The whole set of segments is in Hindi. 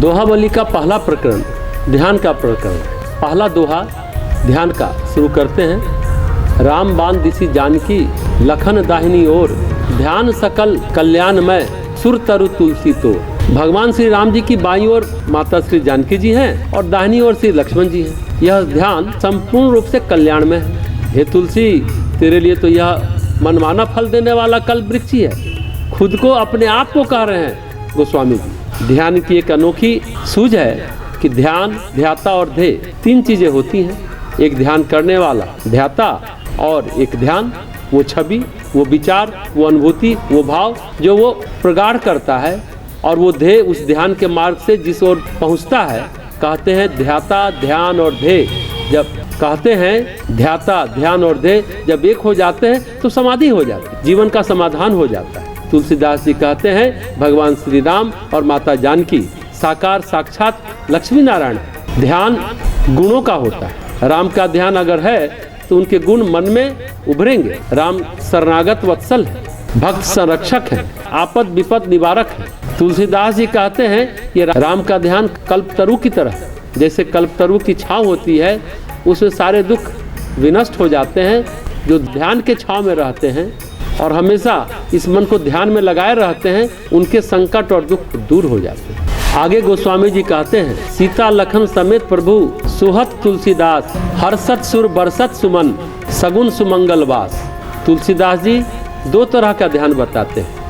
दोहावली का पहला प्रकरण ध्यान का प्रकरण। पहला दोहा ध्यान का शुरू करते हैं। राम बाण दिसी जानकी लखन दाहिनी ओर, ध्यान सकल कल्याणमय सुर तरु तुलसी तो। भगवान श्री राम जी की बाईं ओर माता श्री जानकी जी हैं और दाहिनी ओर श्री लक्ष्मण जी हैं। यह ध्यान संपूर्ण रूप से कल्याण में है। हे तुलसी, तेरे लिए तो यह मनमाना फल देने वाला कल्प वृक्ष ही है। खुद को अपने आप को कह रहे हैं गोस्वामी जी। ध्यान की एक अनोखी सूझ है कि ध्यान, ध्याता और ध्येय तीन चीजें होती हैं। एक ध्यान करने वाला ध्याता और एक ध्यान, वो छवि, वो विचार, वो अनुभूति, वो भाव जो वो प्रगाढ़ करता है, और वो ध्येय उस ध्यान के मार्ग से जिस ओर पहुंचता है। कहते हैं ध्याता, ध्यान और ध्येय जब कहते हैं ध्याता, ध्यान और ध्येय जब एक हो जाते हैं तो समाधि हो जाती है, जीवन का समाधान हो जाता है। तुलसीदास जी कहते हैं भगवान श्री राम और माता जानकी साकार साक्षात लक्ष्मी नारायण है। ध्यान गुणों का होता है। राम का ध्यान अगर है तो उनके गुण मन में उभरेंगे। राम शरणागत वत्सल है, भक्त संरक्षक है, आपद विपद निवारक है। तुलसीदास जी कहते हैं ये राम का ध्यान कल्पतरु की तरह है। जैसे कल्पतरु की छांव होती है, उसमें सारे दुख विनष्ट हो जाते हैं। जो ध्यान के छांव में रहते हैं और हमेशा इस मन को ध्यान में लगाए रहते हैं, उनके संकट और दुख दूर हो जाते हैं। आगे गोस्वामी जी कहते हैं सीता लखन समेत प्रभु सुहत तुलसीदास, हर्षत सुर बरसत सुमन, सगुन सुमंगल वास। तुलसीदास जी दो तरह का ध्यान बताते हैं।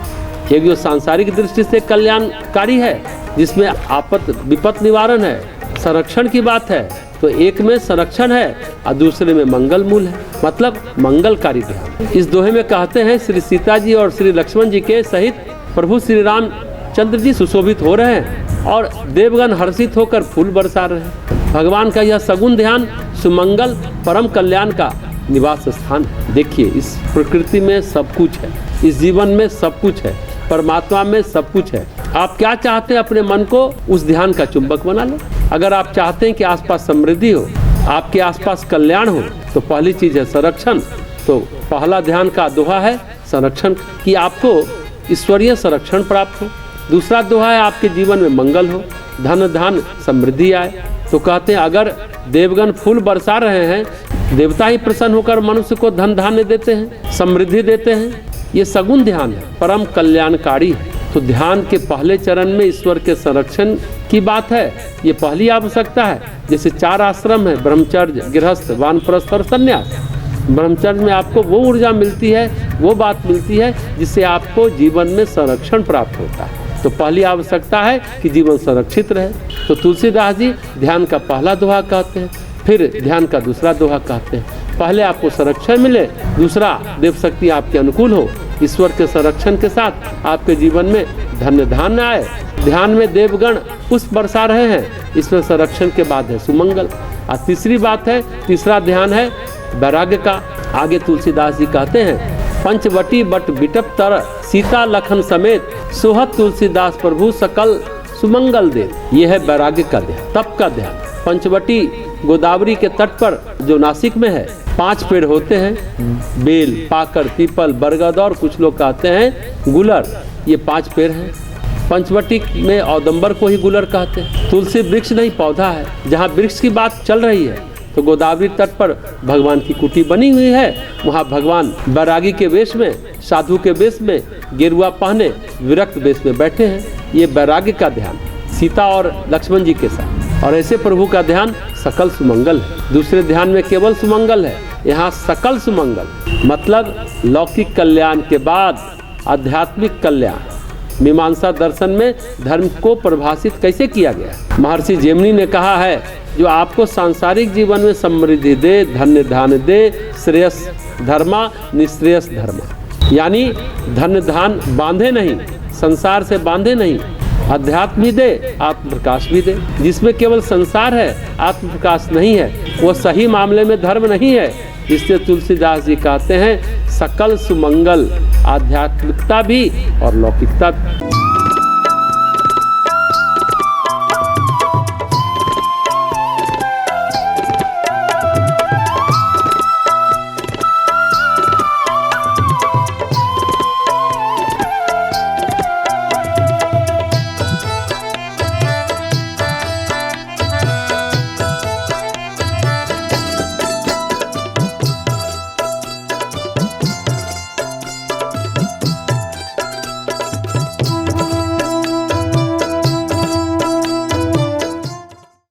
एक जो सांसारिक दृष्टि से कल्याणकारी है, जिसमें आपद विपद निवारण है, संरक्षण की बात है, तो एक में संरक्षण है और दूसरे में मंगल मूल है, मतलब मंगलकारी ध्यान। इस दोहे में कहते हैं श्री सीता जी और श्री लक्ष्मण जी के सहित प्रभु श्री रामचंद्र जी सुशोभित हो रहे हैं और देवगण हर्षित होकर फूल बरसा रहे हैं। भगवान का यह सगुन ध्यान सुमंगल परम कल्याण का निवास स्थान है। देखिए, इस प्रकृति में सब कुछ है, इस जीवन में सब कुछ है, परमात्मा में सब कुछ है। आप क्या चाहते हैं? अपने मन को उस ध्यान का चुंबक बना लो। अगर आप चाहते हैं कि आसपास समृद्धि हो, आपके आसपास कल्याण हो, तो पहली चीज है संरक्षण। तो पहला ध्यान का दोहा है संरक्षण, कि आपको ईश्वरीय संरक्षण प्राप्त हो। दूसरा दोहा है आपके जीवन में मंगल हो, धन धान समृद्धि आए। तो कहते हैं अगर देवगण फूल बरसा रहे हैं, देवता ही प्रसन्न होकर मनुष्य को धन धान्य देते हैं, समृद्धि देते हैं। ये सगुन ध्यान है, परम कल्याणकारी है। तो ध्यान के पहले चरण में ईश्वर के संरक्षण की बात है, ये पहली आवश्यकता है। जैसे 4 आश्रम है, ब्रह्मचर्य, गृहस्थ, वानप्रस्थ और संन्यास। ब्रह्मचर्य में आपको वो ऊर्जा मिलती है, वो बात मिलती है जिससे आपको जीवन में संरक्षण प्राप्त होता है। तो पहली आवश्यकता है कि जीवन संरक्षित रहे। तो तुलसीदास जी ध्यान का पहला दोहा कहते हैं, फिर ध्यान का दूसरा दोहा कहते हैं। पहले आपको संरक्षण मिले, दूसरा देव शक्ति आपके अनुकूल हो। ईश्वर के संरक्षण के साथ आपके जीवन में धन्य धान्य आए। ध्यान में देवगण पुष्प बरसा रहे हैं, इसमें संरक्षण के बाद है सुमंगल। और तीसरी बात है, तीसरा ध्यान है वैराग्य का। आगे तुलसीदास जी कहते हैं पंचवटी बट बिटप तर, सीता लखन समेत सुहत तुलसीदास प्रभु सकल सुमंगल दे। ये है वैराग्य का ध्यान, तप का ध्यान। पंचवटी गोदावरी के तट पर जो नासिक में है, 5 पेड़ होते हैं, बेल, पाकर, पीपल, बरगद और कुछ लोग कहते हैं गुलर। ये 5 पेड़ हैं। पंचवटी में औदंबर को ही गुलर कहते हैं। तुलसी वृक्ष नहीं, पौधा है। जहाँ वृक्ष की बात चल रही है तो गोदावरी तट पर भगवान की कुटी बनी हुई है। वहाँ भगवान बैरागी के वेश में, साधु के वेश में, गेरुआ पहने विरक्त वेश में बैठे हैं। ये बैरागी का ध्यान सीता और लक्ष्मण जी के साथ। और ऐसे प्रभु का ध्यान सकल सुमंगल है। दूसरे ध्यान में केवल सुमंगल है, यहाँ सकल सुमंगल, मतलब लौकिक कल्याण के बाद आध्यात्मिक कल्याण। मीमांसा दर्शन में धर्म को परिभाषित कैसे किया गया? महर्षि जैमिनी ने कहा है जो आपको सांसारिक जीवन में समृद्धि दे, धन्य धान दे, श्रेयस धर्मा निश्रेयस धर्मा। यानी धन्य धान बांधे नहीं, संसार से बांधे नहीं, अध्यात्म भी दे, आत्म प्रकाश भी दे। जिसमें केवल संसार है, आत्म प्रकाश नहीं है, वो सही मामले में धर्म नहीं है। इसलिए तुलसीदास जी कहते हैं सकल सुमंगल, आध्यात्मिकता भी और लौकिकता भी।